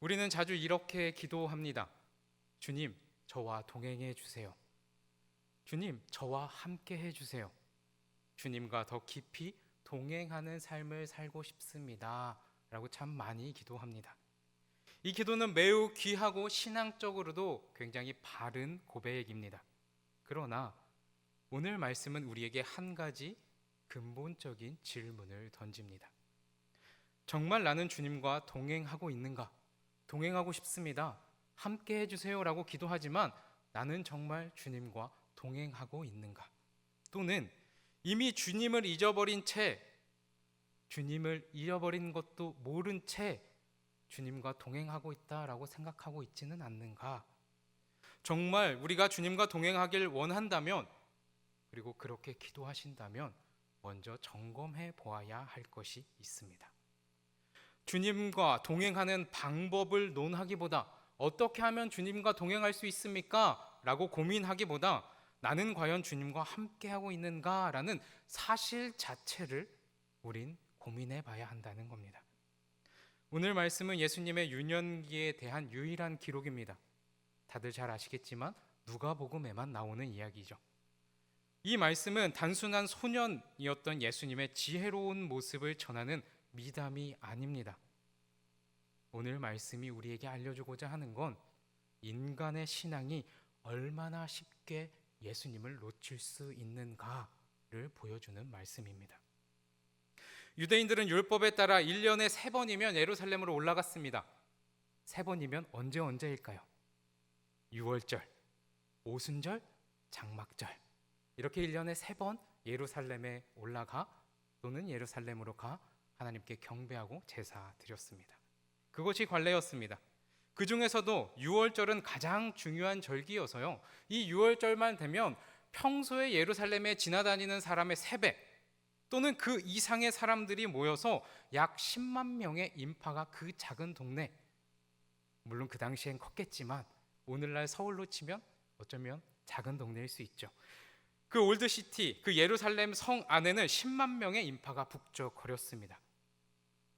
우리는 자주 이렇게 기도합니다. 주님, 저와 동행해 주세요. 주님, 저와 함께 해 주세요. 주님과 더 깊이 동행하는 삶을 살고 싶습니다. 라고 참 많이 기도합니다. 이 기도는 매우 귀하고 신앙적으로도 굉장히 바른 고백입니다. 그러나 오늘 말씀은 우리에게 한 가지 근본적인 질문을 던집니다. 정말 나는 주님과 동행하고 있는가? 동행하고 싶습니다. 함께 해주세요 라고 기도하지만 나는 정말 주님과 동행하고 있는가? 또는 이미 주님을 잊어버린 채, 주님을 잃어버린 것도 모른 채 주님과 동행하고 있다라고 생각하고 있지는 않는가? 정말 우리가 주님과 동행하길 원한다면, 그리고 그렇게 기도하신다면 먼저 점검해 보아야 할 것이 있습니다. 주님과 동행하는 방법을 논하기보다 어떻게 하면 주님과 동행할 수 있습니까? 라고 고민하기보다 나는 과연 주님과 함께하고 있는가? 라는 사실 자체를 우린 고민해 봐야 한다는 겁니다. 오늘 말씀은 예수님의 유년기에 대한 유일한 기록입니다. 다들 잘 아시겠지만 누가복음에만 나오는 이야기죠. 이 말씀은 단순한 소년이었던 예수님의 지혜로운 모습을 전하는 미담이 아닙니다. 오늘 말씀이 우리에게 알려주고자 하는 건 인간의 신앙이 얼마나 쉽게 예수님을 놓칠 수 있는가를 보여주는 말씀입니다. 유대인들은 율법에 따라 1년에 3번이면 예루살렘으로 올라갔습니다. 3번이면 언제일까요? 6월절, 오순절, 장막절. 이렇게 1년에 3번 예루살렘에 올라가 또는 예루살렘으로 가 하나님께 경배하고 제사 드렸습니다. 그것이 관례였습니다. 그 중에서도 6월절은 가장 중요한 절기여서요. 이 6월절만 되면 평소에 예루살렘에 지나다니는 사람의 3배 또는 그 이상의 사람들이 모여서 약 10만 명의 인파가 그 작은 동네, 물론 그 당시엔 컸겠지만 오늘날 서울로 치면 어쩌면 작은 동네일 수 있죠. 그 올드시티, 그 예루살렘 성 안에는 10만 명의 인파가 북적거렸습니다.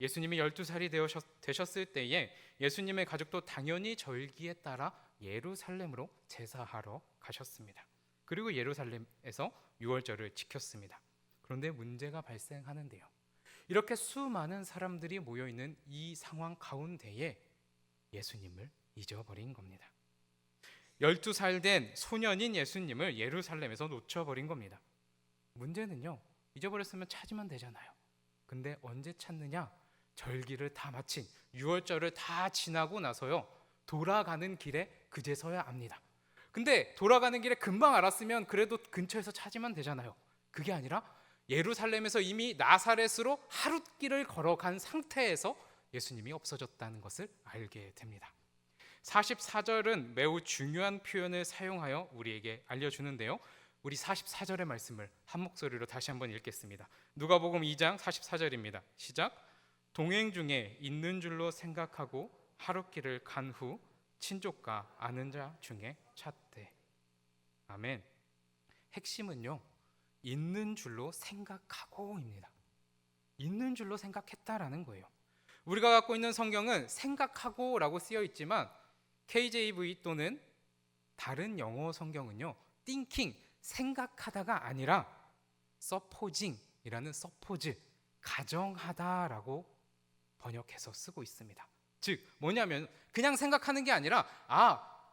예수님이 12살이 되셨을 때에 예수님의 가족도 당연히 절기에 따라 예루살렘으로 제사하러 가셨습니다. 그리고 예루살렘에서 6월절을 지켰습니다. 그런데 문제가 발생하는데요. 이렇게 수많은 사람들이 모여있는 이 상황 가운데에 예수님을 잊어버린 겁니다. 12살 된 소년인 예수님을 예루살렘에서 놓쳐버린 겁니다. 문제는요, 잊어버렸으면 찾으면 되잖아요. 근데 언제 찾느냐? 절기를 다 마친 6월절을 다 지나고 나서요, 돌아가는 길에 그제서야 압니다. 근데 돌아가는 길에 금방 알았으면 그래도 근처에서 찾으면 되잖아요. 그게 아니라 예루살렘에서 이미 나사렛으로 하룻길을 걸어간 상태에서 예수님이 없어졌다는 것을 알게 됩니다. 44절은 매우 중요한 표현을 사용하여 우리에게 알려주는데요. 우리 44절의 말씀을 한 목소리로 다시 한번 읽겠습니다. 누가복음 2장 44절입니다. 시작. 동행 중에 있는 줄로 생각하고 하룻길을 간 후 친족과 아는 자 중에 찾되. 아멘. 핵심은요, 있는 줄로 생각하고입니다. 있는 줄로 생각했다라는 거예요. 우리가 갖고 있는 성경은 생각하고라고 쓰여 있지만 KJV 또는 다른 영어 성경은요, thinking, 생각하다가 아니라 supposing이라는 suppose, 가정하다라고 번역해서 쓰고 있습니다. 즉 뭐냐면 그냥 생각하는 게 아니라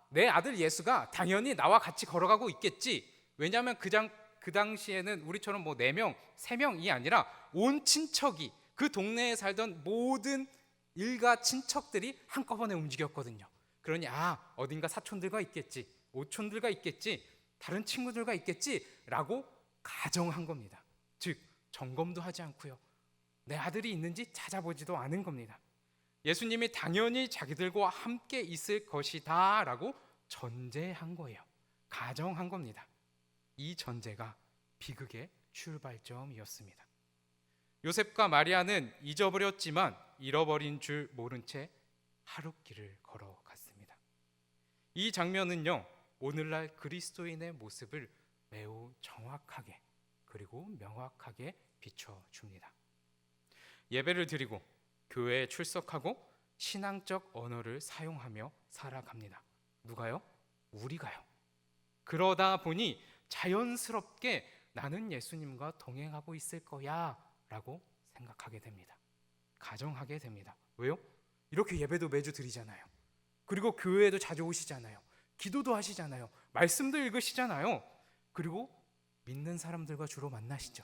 내 아들 예수가 당연히 나와 같이 걸어가고 있겠지. 왜냐하면 그 당시에는 우리처럼 뭐 4명, 3명이 아니라 온 친척이, 그 동네에 살던 모든 일가 친척들이 한꺼번에 움직였거든요. 그러니 어딘가 사촌들과 있겠지, 오촌들과 있겠지, 다른 친구들과 있겠지 라고 가정한 겁니다. 즉 점검도 하지 않고요, 내 아들이 있는지 찾아보지도 않은 겁니다. 예수님이 당연히 자기들과 함께 있을 것이다 라고 전제한 거예요. 가정한 겁니다. 이 전제가 비극의 출발점이었습니다. 요셉과 마리아는 잊어버렸지만 잃어버린 줄 모른 채 하룻길을 걸어갔습니다. 이 장면은요, 오늘날 그리스도인의 모습을 매우 정확하게 그리고 명확하게 비춰줍니다. 예배를 드리고 교회에 출석하고 신앙적 언어를 사용하며 살아갑니다. 누가요? 우리가요. 그러다 보니 자연스럽게 나는 예수님과 동행하고 있을 거야 라고 생각하게 됩니다. 가정하게 됩니다. 왜요? 이렇게 예배도 매주 드리잖아요. 그리고 교회에도 자주 오시잖아요. 기도도 하시잖아요. 말씀도 읽으시잖아요. 그리고 믿는 사람들과 주로 만나시죠.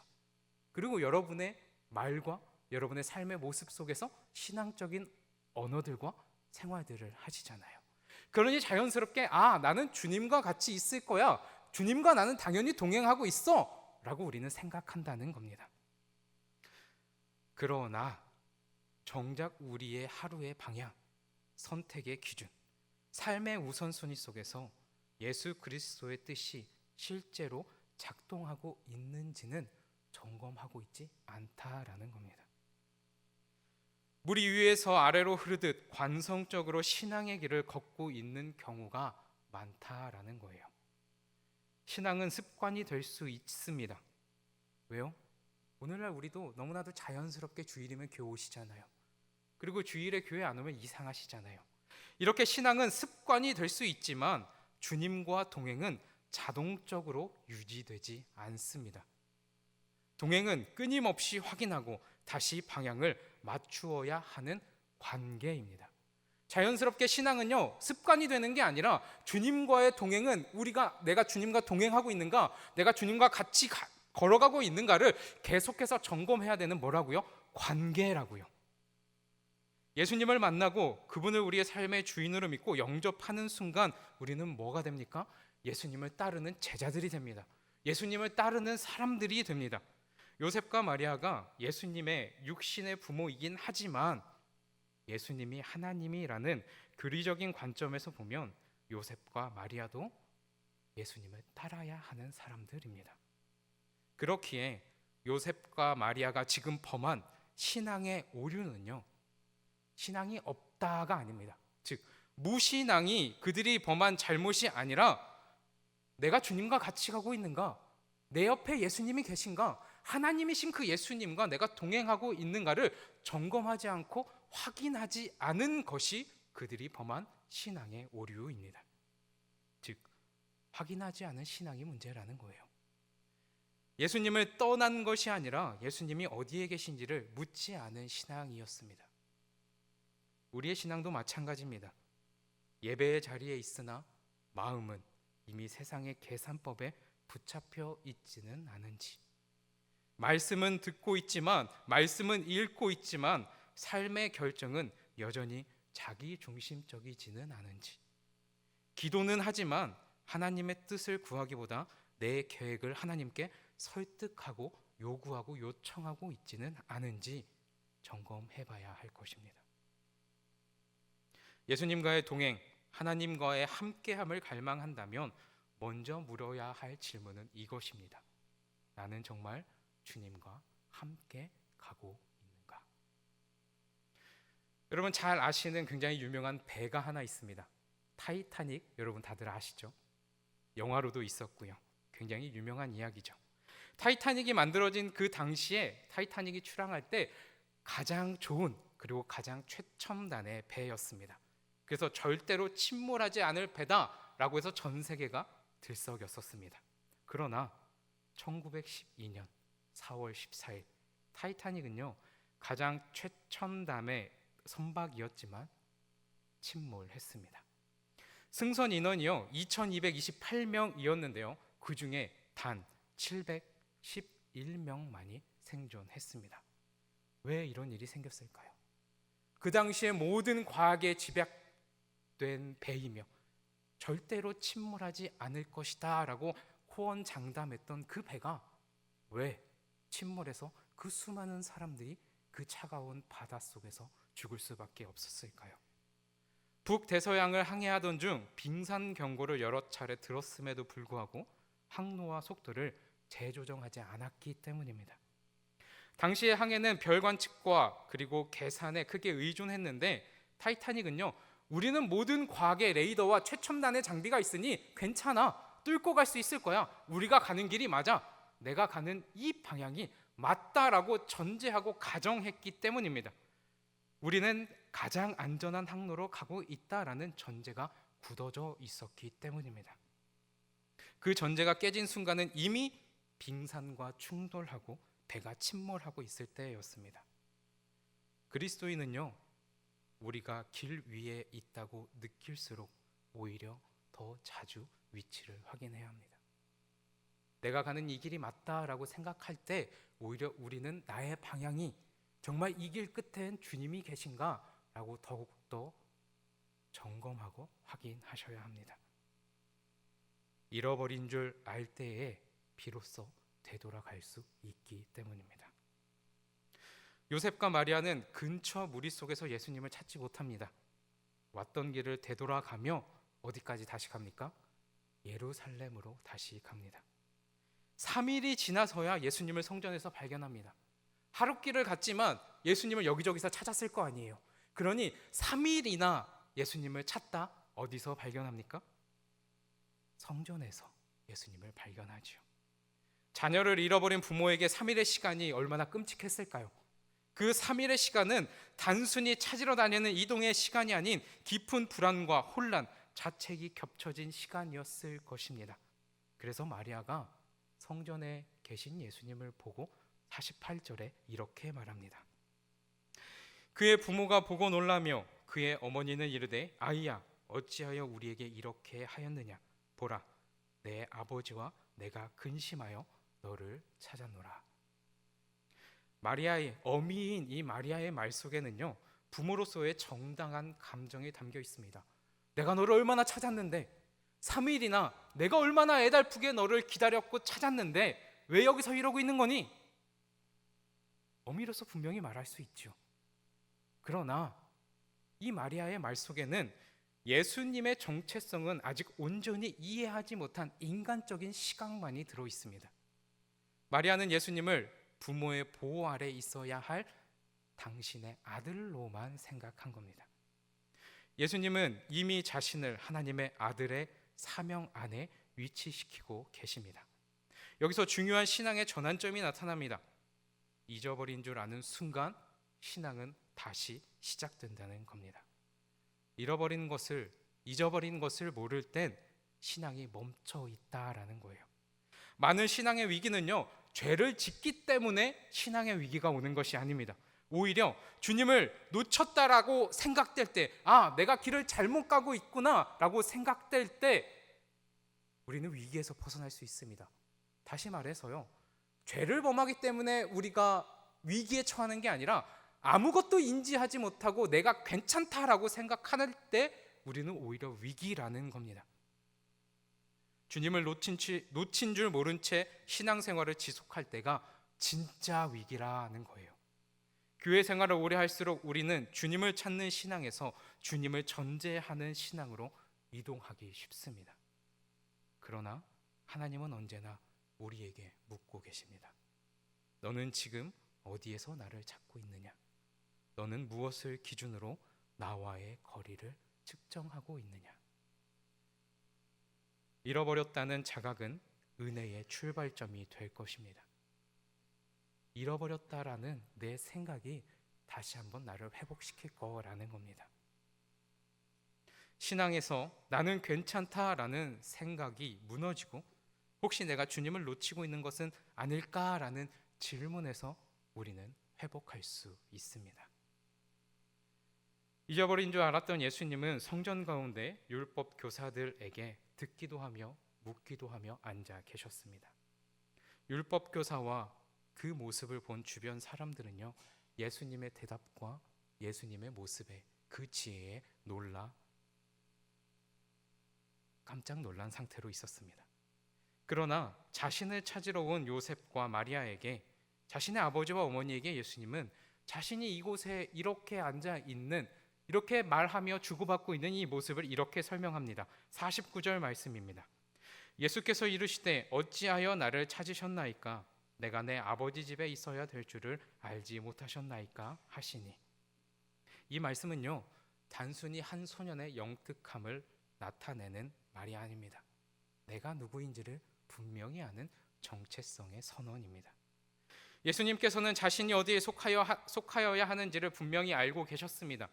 그리고 여러분의 말과 여러분의 삶의 모습 속에서 신앙적인 언어들과 생활들을 하시잖아요. 그러니 자연스럽게 나는 주님과 같이 있을 거야. 주님과 나는 당연히 동행하고 있어 라고 우리는 생각한다는 겁니다. 그러나 정작 우리의 하루의 방향, 선택의 기준, 삶의 우선순위 속에서 예수 그리스도의 뜻이 실제로 작동하고 있는지는 점검하고 있지 않다라는 겁니다. 물이 위에서 아래로 흐르듯 관성적으로 신앙의 길을 걷고 있는 경우가 많다라는 거예요. 신앙은 습관이 될 수 있습니다. 왜요? 오늘날 우리도 너무나도 자연스럽게 주일이면 교회 오시잖아요. 그리고 주일에 교회 안 오면 이상하시잖아요. 이렇게 신앙은 습관이 될 수 있지만 주님과 동행은 자동적으로 유지되지 않습니다. 동행은 끊임없이 확인하고 다시 방향을 맞추어야 하는 관계입니다. 자연스럽게 신앙은요, 습관이 되는 게 아니라 주님과의 동행은 내가 주님과 동행하고 있는가, 내가 주님과 같이 걸어가고 있는가를 계속해서 점검해야 되는 뭐라고요? 관계라고요. 예수님을 만나고 그분을 우리의 삶의 주인으로 믿고 영접하는 순간 우리는 뭐가 됩니까? 예수님을 따르는 제자들이 됩니다. 예수님을 따르는 사람들이 됩니다. 요셉과 마리아가 예수님의 육신의 부모이긴 하지만 예수님이 하나님이라는 교리적인 관점에서 보면 요셉과 마리아도 예수님을 따라야 하는 사람들입니다. 그렇기에 요셉과 마리아가 지금 범한 신앙의 오류는요, 신앙이 없다가 아닙니다. 즉 무신앙이 그들이 범한 잘못이 아니라 내가 주님과 같이 가고 있는가, 내 옆에 예수님이 계신가, 하나님이신 그 예수님과 내가 동행하고 있는가를 점검하지 않고 확인하지 않은 것이 그들이 범한 신앙의 오류입니다. 즉 확인하지 않은 신앙이 문제라는 거예요. 예수님을 떠난 것이 아니라 예수님이 어디에 계신지를 묻지 않은 신앙이었습니다. 우리의 신앙도 마찬가지입니다. 예배의 자리에 있으나 마음은 이미 세상의 계산법에 붙잡혀 있지는 않은지, 말씀은 듣고 있지만, 말씀은 읽고 있지만 삶의 결정은 여전히 자기 중심적이지는 않은지, 기도는 하지만 하나님의 뜻을 구하기보다 내 계획을 하나님께 설득하고 요구하고 요청하고 있지는 않은지 점검해봐야 할 것입니다. 예수님과의 동행, 하나님과의 함께함을 갈망한다면 먼저 물어야 할 질문은 이것입니다. 나는 정말 주님과 함께 가고 있는가? 여러분 잘 아시는 굉장히 유명한 배가 하나 있습니다. 타이타닉, 여러분 다들 아시죠? 영화로도 있었고요. 굉장히 유명한 이야기죠. 타이타닉이 만들어진 그 당시에 타이타닉이 출항할 때 가장 좋은 그리고 가장 최첨단의 배였습니다. 그래서 절대로 침몰하지 않을 배다라고 해서 전 세계가 들썩였었습니다. 그러나 1912년 4월 14일 타이타닉은요, 가장 최첨단의 선박이었지만 침몰했습니다. 승선 인원이요 2228명이었는데요 그 중에 단 711명만이 생존했습니다. 왜 이런 일이 생겼을까요? 그 당시에 모든 과학에 집약된 배이며 절대로 침몰하지 않을 것이다 라고 호언장담했던 그 배가 왜 침몰해서 그 수많은 사람들이 그 차가운 바닷속에서 죽을 수밖에 없었을까요? 북대서양을 항해하던 중 빙산 경고를 여러 차례 들었음에도 불구하고 항로와 속도를 재조정하지 않았기 때문입니다. 당시의 항해는 별 관측과 그리고 계산에 크게 의존했는데 타이타닉은요, 우리는 모든 과학의 레이더와 최첨단의 장비가 있으니 괜찮아, 뚫고 갈 수 있을 거야, 우리가 가는 길이 맞아, 내가 가는 이 방향이 맞다라고 전제하고 가정했기 때문입니다. 우리는 가장 안전한 항로로 가고 있다라는 전제가 굳어져 있었기 때문입니다. 그 전제가 깨진 순간은 이미 빙산과 충돌하고 배가 침몰하고 있을 때였습니다. 그리스도인은요, 우리가 길 위에 있다고 느낄수록 오히려 더 자주 위치를 확인해야 합니다. 내가 가는 이 길이 맞다라고 생각할 때 오히려 우리는 나의 방향이 정말 이 길 끝엔 주님이 계신가라고 더욱더 점검하고 확인하셔야 합니다. 잃어버린 줄 알 때에 비로소 되돌아갈 수 있기 때문입니다. 요셉과 마리아는 근처 무리 속에서 예수님을 찾지 못합니다. 왔던 길을 되돌아가며 어디까지 다시 갑니까? 예루살렘으로 다시 갑니다. 3일이 지나서야 예수님을 성전에서 발견합니다. 하룻길을 갔지만 예수님을 여기저기서 찾았을 거 아니에요. 그러니 3일이나 예수님을 찾다 어디서 발견합니까? 성전에서 예수님을 발견하죠. 자녀를 잃어버린 부모에게 3일의 시간이 얼마나 끔찍했을까요? 그 3일의 시간은 단순히 찾으러 다니는 이동의 시간이 아닌 깊은 불안과 혼란, 자책이 겹쳐진 시간이었을 것입니다. 그래서 마리아가 성전에 계신 예수님을 보고 48절에 이렇게 말합니다. 그의 부모가 보고 놀라며 그의 어머니는 이르되 아이야 어찌하여 우리에게 이렇게 하였느냐 보라 내 아버지와 내가 근심하여 너를 찾았노라. 마리아의 어미인 이 마리아의 말 속에는요 부모로서의 정당한 감정이 담겨 있습니다. 내가 너를 얼마나 찾았는데 3일이나 내가 얼마나 애달프게 너를 기다렸고 찾았는데 왜 여기서 이러고 있는 거니? 어미로서 분명히 말할 수 있죠. 그러나 이 마리아의 말 속에는 예수님의 정체성은 아직 온전히 이해하지 못한 인간적인 시각만이 들어 있습니다. 마리아는 예수님을 부모의 보호 아래 있어야 할 당신의 아들로만 생각한 겁니다. 예수님은 이미 자신을 하나님의 아들의 사명 안에 위치시키고 계십니다. 여기서 중요한 신앙의 전환점이 나타납니다. 잊어버린 줄 아는 순간 신앙은 다시 시작된다는 겁니다. 잃어버린 것을, 잊어버린 것을 모를 땐 신앙이 멈춰 있다라는 거예요. 많은 신앙의 위기는요, 죄를 짓기 때문에 신앙의 위기가 오는 것이 아닙니다. 오히려 주님을 놓쳤다라고 생각될 때, 아, 내가 길을 잘못 가고 있구나라고 생각될 때 우리는 위기에서 벗어날 수 있습니다. 다시 말해서요, 죄를 범하기 때문에 우리가 위기에 처하는 게 아니라 아무것도 인지하지 못하고 내가 괜찮다라고 생각할 때 우리는 오히려 위기라는 겁니다. 주님을 놓친 줄 모른 채 신앙생활을 지속할 때가 진짜 위기라는 거예요. 교회 생활을 오래 할수록 우리는 주님을 찾는 신앙에서 주님을 전제하는 신앙으로 이동하기 쉽습니다. 그러나 하나님은 언제나 우리에게 묻고 계십니다. 너는 지금 어디에서 나를 찾고 있느냐? 너는 무엇을 기준으로 나와의 거리를 측정하고 있느냐? 잃어버렸다는 자각은 은혜의 출발점이 될 것입니다. 잃어버렸다라는 내 생각이 다시 한번 나를 회복시킬 거라는 겁니다. 신앙에서 나는 괜찮다라는 생각이 무너지고 혹시 내가 주님을 놓치고 있는 것은 아닐까라는 질문에서 우리는 회복할 수 있습니다. 잊어버린 줄 알았던 예수님은 성전 가운데 율법 교사들에게 듣기도 하며 묻기도 하며 앉아 계셨습니다. 율법 교사와 그 모습을 본 주변 사람들은요, 예수님의 대답과 예수님의 모습에 그 지혜에 깜짝 놀란 상태로 있었습니다. 그러나 자신을 찾으러 온 요셉과 마리아에게, 자신의 아버지와 어머니에게 예수님은 자신이 이곳에 이렇게 앉아 있는, 이렇게 말하며 주고받고 있는 이 모습을 이렇게 설명합니다. 49절 말씀입니다. 예수께서 이르시되 어찌하여 나를 찾으셨나이까? 내가 내 아버지 집에 있어야 될 줄을 알지 못하셨나이까? 하시니. 이 말씀은요, 단순히 한 소년의 영특함을 나타내는 말이 아닙니다. 내가 누구인지를 분명히 아는 정체성의 선언입니다. 예수님께서는 자신이 어디에 속하여야 하는지를 분명히 알고 계셨습니다.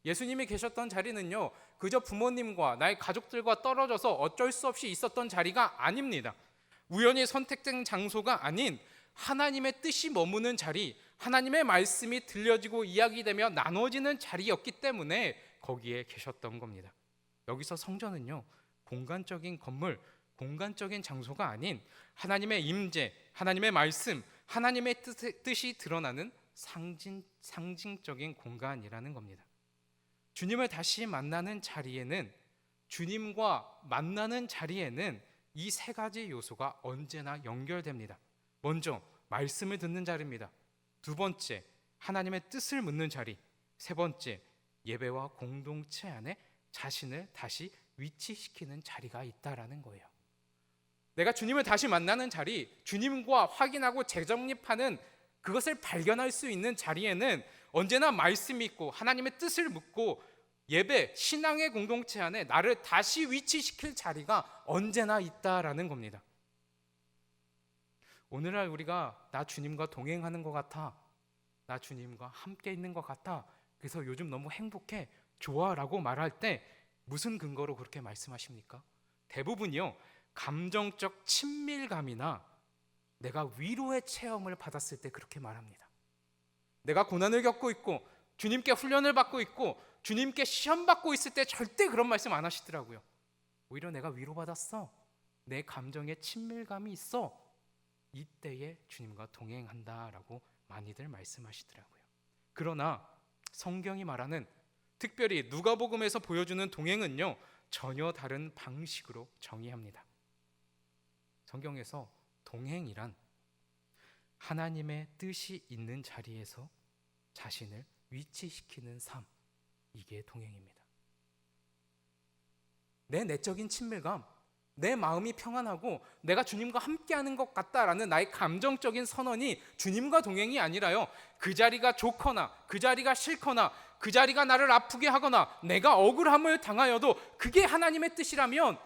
예수님이 계셨던 자리는요, 그저 부모님과 나의 가족들과 떨어져서 어쩔 수 없이 있었던 자리가 아닙니다. 우연히 선택된 장소가 아닌 하나님의 뜻이 머무는 자리, 하나님의 말씀이 들려지고 이야기되며 나눠지는 자리였기 때문에 거기에 계셨던 겁니다. 여기서 성전은요, 공간적인 건물, 공간적인 장소가 아닌 하나님의 임재, 하나님의 말씀, 하나님의 뜻이 드러나는 상징적인 공간이라는 겁니다. 주님을 다시 만나는 자리에는, 주님과 만나는 자리에는 이 세 가지 요소가 언제나 연결됩니다. 먼저 말씀을 듣는 자리입니다. 두 번째, 하나님의 뜻을 묻는 자리. 세 번째, 예배와 공동체 안에 자신을 다시 위치시키는 자리가 있다라는 거예요. 내가 주님을 다시 만나는 자리, 주님과 확인하고 재정립하는 그것을 발견할 수 있는 자리에는 언제나 말씀이 있고 하나님의 뜻을 묻고 예배, 신앙의 공동체 안에 나를 다시 위치시킬 자리가 언제나 있다라는 겁니다. 오늘날 우리가 나 주님과 동행하는 것 같아, 나 주님과 함께 있는 것 같아, 그래서 요즘 너무 행복해, 좋아라고 말할 때 무슨 근거로 그렇게 말씀하십니까? 대부분이요, 감정적 친밀감이나 내가 위로의 체험을 받았을 때 그렇게 말합니다. 내가 고난을 겪고 있고 주님께 훈련을 받고 있고 주님께 시험 받고 있을 때 절대 그런 말씀 안 하시더라고요. 오히려 내가 위로받았어, 내 감정에 친밀감이 있어, 이때에 주님과 동행한다라고 많이들 말씀하시더라고요. 그러나 성경이 말하는, 특별히 누가복음에서 보여주는 동행은요, 전혀 다른 방식으로 정의합니다. 성경에서 동행이란 하나님의 뜻이 있는 자리에서 자신을 위치시키는 삶, 이게 동행입니다. 내 내적인 친밀감, 내 마음이 평안하고 내가 주님과 함께하는 것 같다라는 나의 감정적인 선언이 주님과 동행이 아니라요, 그 자리가 좋거나 그 자리가 싫거나 그 자리가 나를 아프게 하거나 내가 억울함을 당하여도 그게 하나님의 뜻이라면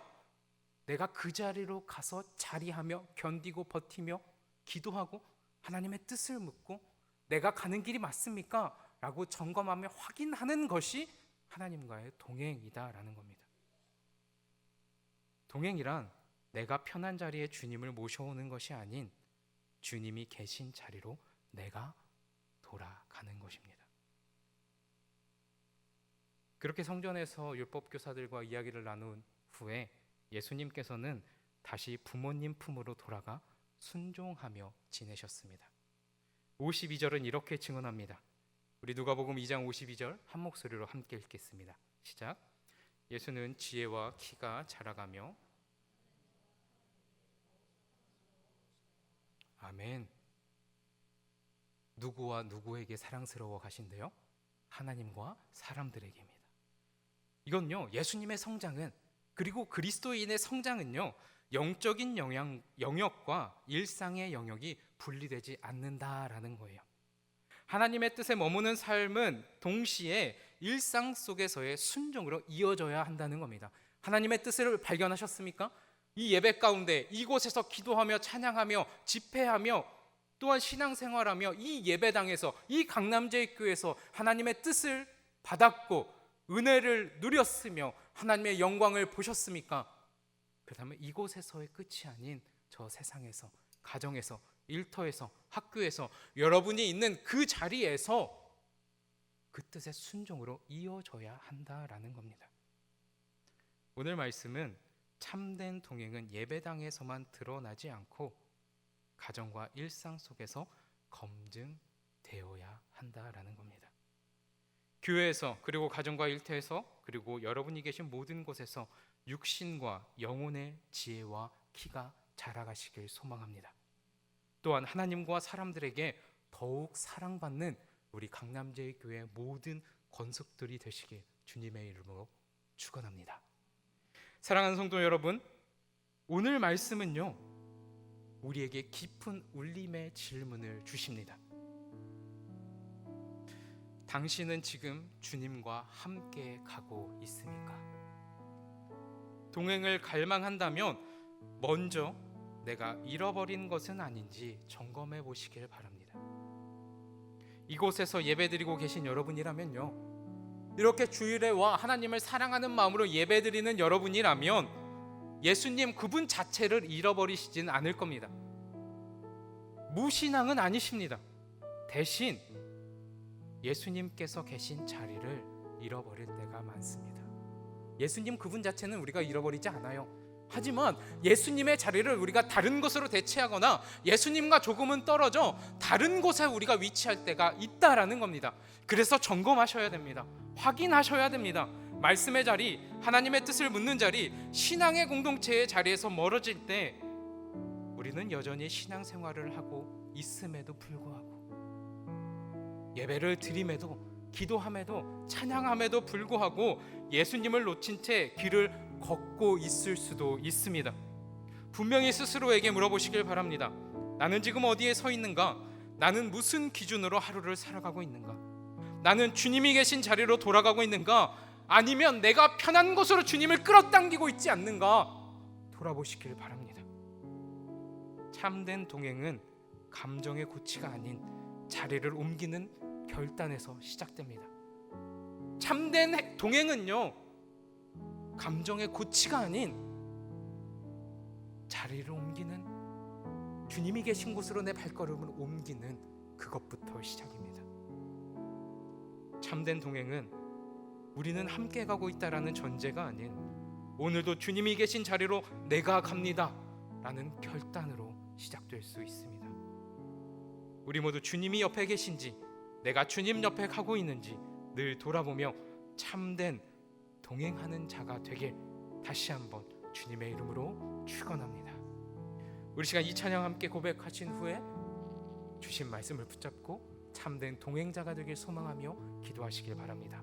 내가 그 자리로 가서 자리하며 견디고 버티며 기도하고 하나님의 뜻을 묻고 내가 가는 길이 맞습니까? 라고 점검하며 확인하는 것이 하나님과의 동행이다라는 겁니다. 동행이란 내가 편한 자리에 주님을 모셔오는 것이 아닌 주님이 계신 자리로 내가 돌아가는 것입니다. 그렇게 성전에서 율법교사들과 이야기를 나눈 후에 예수님께서는 다시 부모님 품으로 돌아가 순종하며 지내셨습니다. 52절은 이렇게 증언합니다. 우리 누가복음 2장 52절 한 목소리로 함께 읽겠습니다. 시작. 예수는 지혜와 키가 자라가며, 아멘. 누구와 누구에게 사랑스러워 가신대요? 하나님과 사람들에게입니다. 이건요, 예수님의 성장은, 그리고 그리스도인의 성장은요, 영적인 영역과 일상의 영역이 분리되지 않는다라는 거예요. 하나님의 뜻에 머무는 삶은 동시에 일상 속에서의 순종으로 이어져야 한다는 겁니다. 하나님의 뜻을 발견하셨습니까? 이 예배 가운데 이곳에서 기도하며 찬양하며 집회하며 또한 신앙생활하며 이 예배당에서 이 강남제일교회에서 하나님의 뜻을 받았고 은혜를 누렸으며 하나님의 영광을 보셨습니까? 그렇다면 이곳에서의 끝이 아닌 저 세상에서, 가정에서, 일터에서, 학교에서, 여러분이 있는 그 자리에서 그 뜻의 순종으로 이어져야 한다라는 겁니다. 오늘 말씀은 참된 동행은 예배당에서만 드러나지 않고 가정과 일상 속에서 검증되어야 한다라는 겁니다. 교회에서, 그리고 가정과 일터에서, 그리고 여러분이 계신 모든 곳에서 육신과 영혼의 지혜와 키가 자라가시길 소망합니다. 또한 하나님과 사람들에게 더욱 사랑받는 우리 강남제일교회 모든 권속들이 되시길 주님의 이름으로 축원합니다. 사랑하는 성도 여러분, 오늘 말씀은요, 우리에게 깊은 울림의 질문을 주십니다. 당신은 지금 주님과 함께 가고 있습니까? 동행을 갈망한다면 먼저 내가 잃어버린 것은 아닌지 점검해 보시길 바랍니다. 이곳에서 예배드리고 계신 여러분이라면요, 이렇게 주일에 와 하나님을 사랑하는 마음으로 예배드리는 여러분이라면 예수님 그분 자체를 잃어버리시진 않을 겁니다. 무신앙은 아니십니다. 대신 예수님께서 계신 자리를 잃어버릴 때가 많습니다. 예수님 그분 자체는 우리가 잃어버리지 않아요. 하지만 예수님의 자리를 우리가 다른 것으로 대체하거나 예수님과 조금은 떨어져 다른 곳에 우리가 위치할 때가 있다라는 겁니다. 그래서 점검하셔야 됩니다. 확인하셔야 됩니다. 말씀의 자리, 하나님의 뜻을 묻는 자리, 신앙의 공동체의 자리에서 멀어질 때 우리는 여전히 신앙생활을 하고 있음에도 불구하고, 예배를 드림에도, 기도함에도, 찬양함에도 불구하고 예수님을 놓친 채 길을 걷고 있을 수도 있습니다. 분명히 스스로에게 물어보시길 바랍니다. 나는 지금 어디에 서 있는가? 나는 무슨 기준으로 하루를 살아가고 있는가? 나는 주님이 계신 자리로 돌아가고 있는가? 아니면 내가 편한 곳으로 주님을 끌어당기고 있지 않는가? 돌아보시길 바랍니다. 참된 동행은 감정의 고치가 아닌 자리를 옮기는 결단에서 시작됩니다. 참된 동행은요, 감정의 고치가 아닌 자리를 옮기는, 주님이 계신 곳으로 내 발걸음을 옮기는 그것부터 시작입니다. 참된 동행은 우리는 함께 가고 있다라는 전제가 아닌 오늘도 주님이 계신 자리로 내가 갑니다 라는 결단으로 시작될 수 있습니다. 우리 모두 주님이 옆에 계신지, 내가 주님 옆에 가고 있는지 늘 돌아보며 참된 동행하는 자가 되길 다시 한번 주님의 이름으로 축원합니다. 우리 시간 이 찬양 함께 고백하신 후에 주신 말씀을 붙잡고 참된 동행자가 되길 소망하며 기도하시길 바랍니다.